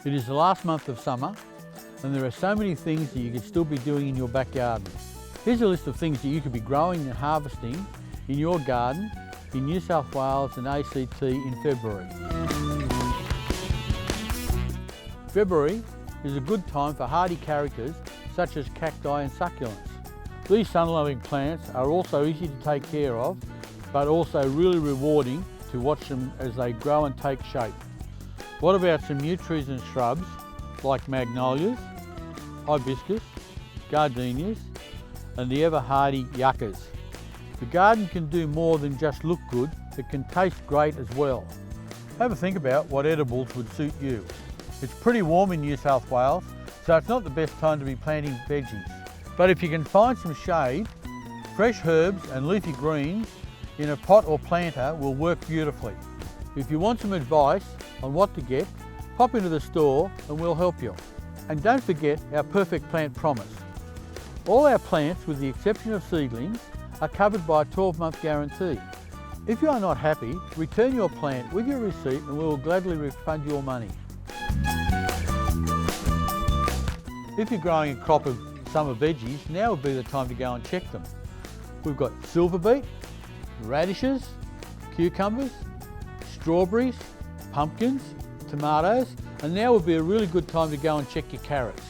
It is the last month of summer and there are so many things that you can still be doing in your back garden. Here's a list of things that you could be growing and harvesting in your garden in New South Wales and ACT in February. February is a good time for hardy characters such as cacti and succulents. These sun-loving plants are also easy to take care of, but also really rewarding to watch them as they grow and take shape. What about some new trees and shrubs like magnolias, hibiscus, gardenias, and the ever-hardy yuccas? The garden can do more than just look good, it can taste great as well. Have a think about what edibles would suit you. It's pretty warm in New South Wales, so it's not the best time to be planting veggies. But if you can find some shade, fresh herbs and leafy greens in a pot or planter will work beautifully. If you want some advice on what to get, pop into the store and we'll help you. And don't forget our perfect plant promise. All our plants, with the exception of seedlings, are covered by a 12-month guarantee. If you are not happy, return your plant with your receipt and we will gladly refund your money. If you're growing a crop of summer veggies, now would be the time to go and check them. We've got silver beet, radishes, cucumbers, strawberries, pumpkins, tomatoes, and now would be a really good time to go and check your carrots.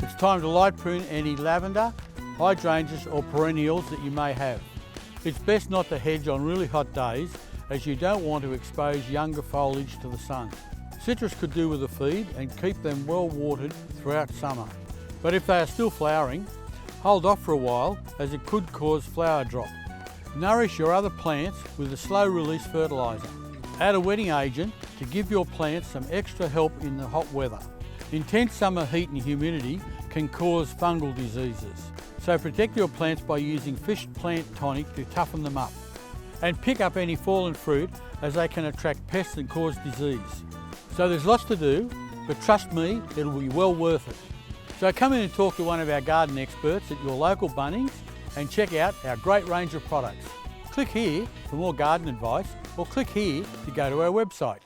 It's time to light prune any lavender, hydrangeas or perennials that you may have. It's best not to hedge on really hot days as you don't want to expose younger foliage to the sun. Citrus could do with a feed and keep them well watered throughout summer. But if they are still flowering, hold off for a while as it could cause flower drop. Nourish your other plants with a slow release fertiliser. Add a wetting agent to give your plants some extra help in the hot weather. Intense summer heat and humidity can cause fungal diseases, so protect your plants by using fish plant tonic to toughen them up. And pick up any fallen fruit as they can attract pests and cause disease. So there's lots to do, but trust me, it'll be well worth it. So come in and talk to one of our garden experts at your local Bunnings and check out our great range of products. Click here for more garden advice or click here to go to our website.